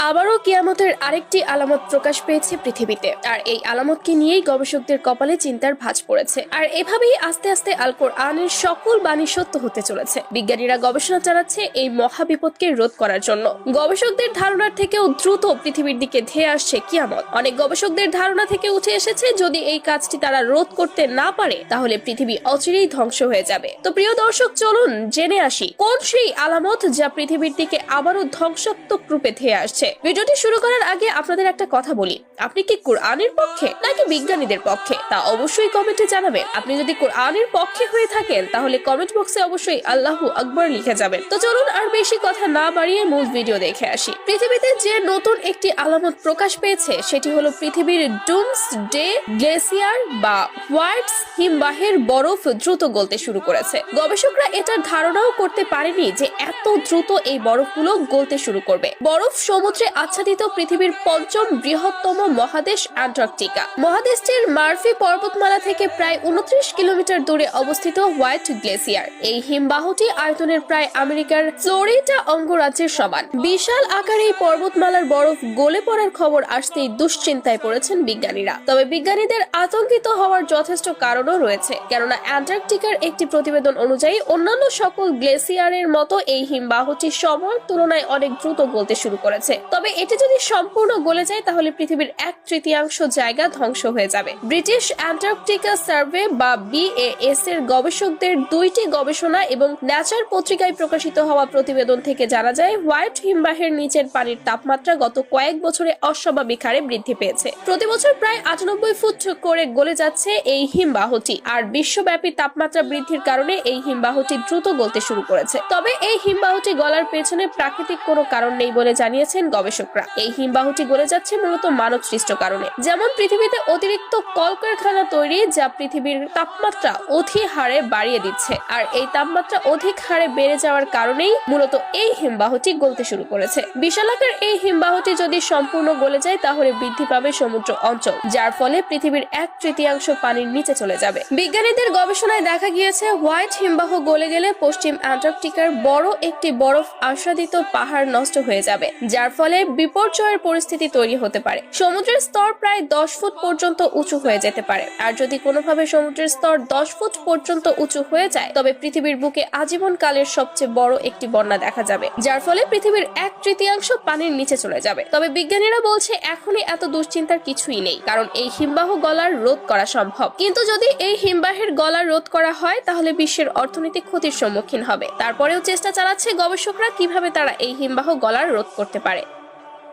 আবারও কিয়ামতের আরেকটি আলামত প্রকাশ পেয়েছে পৃথিবীতে, আর এই আলামতকে নিয়েই গবেষকদের কপালে চিন্তার ভাঁজ পড়েছে। আর এভাবেই আস্তে আস্তে আল কোরআনের সকল বাণী সত্য হতে চলেছে। বিজ্ঞানীরা গবেষণা চালাচ্ছে এই মহাবিপদকে রোধ করার জন্য। গবেষকদের ধারণার থেকেও দ্রুত পৃথিবীর দিকে ধেয়ে আসছে কিয়ামত। অনেক গবেষকদের ধারণা থেকে উঠে এসেছে, যদি এই কাজটি তারা রোধ করতে না পারে তাহলে পৃথিবী অচিরেই ধ্বংস হয়ে যাবে। তো প্রিয় দর্শক, চলুন জেনে আসি কোন সেই আলামত যা পৃথিবীর দিকে আবারও ধ্বংসাত্মক রূপে ধেয়ে আসছে। ভিডিওটি শুরু করার আগে আপনাদের একটা কথা বলি, আপনি কি কোরআনের পক্ষে নাকি বিজ্ঞানীদের পক্ষে তা অবশ্যই কমেন্টে জানাবেন। আপনি যদি কোরআনের পক্ষে হয়ে থাকেন তাহলে কমেন্ট বক্সে অবশ্যই আল্লাহু আকবার লিখে যাবেন। তো চলুন আর বেশি কথা না বাড়িয়ে মূল ভিডিও দেখে আসি। পৃথিবীতে যে নতুন একটি আলামত প্রকাশ পেয়েছে সেটি হলো পৃথিবীর ডুমসডে গ্লেসিয়ার বা হোয়াইট হিমবাহের বরফ দ্রুত গলতে শুরু করেছে। গবেষকরা এটার ধারণাও করতে পারেনি যে এত দ্রুত এই বরফগুলো গলতে শুরু করবে। বরফ সমুদ্রে আচ্ছাদিত পৃথিবীর পঞ্চম বৃহত্তম মহাদেশ অ্যান্টার্কটিকা। মহাদেশটির মার্ফি পর্বতমালা থেকে প্রায় 29 কিলোমিটার দূরে অবস্থিত হোয়াইট গ্লেসিয়ার। এই হিমবাহটি আয়তনের প্রায় আমেরিকার ফ্লোরিডা অঙ্গরাজ্যের সমান। বিশাল আকারে এই পর্বতমালার বরফ গলে পড়ার খবর আসতেই দুশ্চিন্তায় পড়েছেন বিজ্ঞানীরা। তবে বিজ্ঞানীদের আতঙ্কিত হওয়ার যথেষ্ট কারণও রয়েছে, কেননা অ্যান্টার্কটিকার একটি প্রতিবেদন অনুযায়ী অন্যান্য সকল গ্লেসিয়ারের মতো এই হিমবাহটি সময়ের তুলনায় অনেক দ্রুত গলতে শুরু করেছে। তবে এটি যদি সম্পূর্ণ গলে যায় তাহলে পৃথিবীর 1/3 জায়গা ধ্বংস হয়ে যাবে। ব্রিটিশ অ্যান্টার্কটিকা সার্ভে বা BAS এর গবেষকদের 2টি গবেষণা এবং নেচার পত্রিকায় প্রকাশিত হওয়া প্রতিবেদন থেকে জানা যায়, হোয়াইট হিমবাহের নিচের পানির তাপমাত্রা গত কয়েক বছরে অস্বাভাবিক হারে বৃদ্ধি পেয়েছে। প্রতি বছর প্রায় 98 ফুট করে গলে যাচ্ছে এই হিমবাহটি। আর বিশ্বব্যাপী তাপমাত্রা বৃদ্ধির কারণে এই হিমবাহটি দ্রুত গলতে শুরু করেছে। তবে এই হিমবাহটি গলার পেছনে প্রাকৃতিক কোনো কারণ নেই বলে জানিয়েছেন গবেষকরা। এই হিমবাহটি গলে যাচ্ছে মূলত মানব সৃষ্ট কারণে, যেমন পৃথিবীতে অতিরিক্ত কলকারখানা তৈরি, যা পৃথিবীর তাপমাত্রা অধিক হারে বাড়িয়ে দিচ্ছে। আর এই তাপমাত্রা অধিক হারে বেড়ে যাওয়ার কারণেই মূলত এই হিমবাহটি গলতে শুরু করেছে। বিশালাকার এই হিমবাহটি যদি সম্পূর্ণ গলে যায় তাহলে বৃদ্ধি পাবে সমুদ্র অঞ্চল, যার ফলে পৃথিবীর 1/3 পানির নিচে চলে যাবে। বিজ্ঞানীদের গবেষণায় দেখা গিয়েছে, হোয়াইট হিমবাহ গলে গেলে পশ্চিম অ্যান্টার্কটিকার বড় একটি বরফ আচ্ছাদিত পাহাড় নষ্ট হয়ে যাবে, যার ফলে বিপর্যয়ের পরিস্থিতি তৈরি হতে পারে। সমুদ্রের স্তর প্রায় 10 ফুট পর্যন্ত উঁচু হয়ে যেতে পারে। আর যদি কোনোভাবে সমুদ্রের স্তর 10 ফুট পর্যন্ত উঁচু হয়ে যায় তবে পৃথিবীর বুকে আজীবন কালের সবচেয়ে বড় একটি বন্যা দেখা যাবে, যার ফলে পৃথিবীর 1/3 পানির নিচে চলে যাবে। তবে বিজ্ঞানীরা বলছে এখনই এত দুশ্চিন্তার কিছুই নেই, কারণ এই হিমবাহ গলার রোধ করা সম্ভব। কিন্তু যদি এই হিমবাহের গলার রোধ করা হয় তাহলে বিশ্বের অর্থনৈতিক ক্ষতির সম্মুখীন হবে। তারপরেও চেষ্টা চালাচ্ছে গবেষকরা কিভাবে তারা এই হিমবাহ গলার রোধ করতে পারে।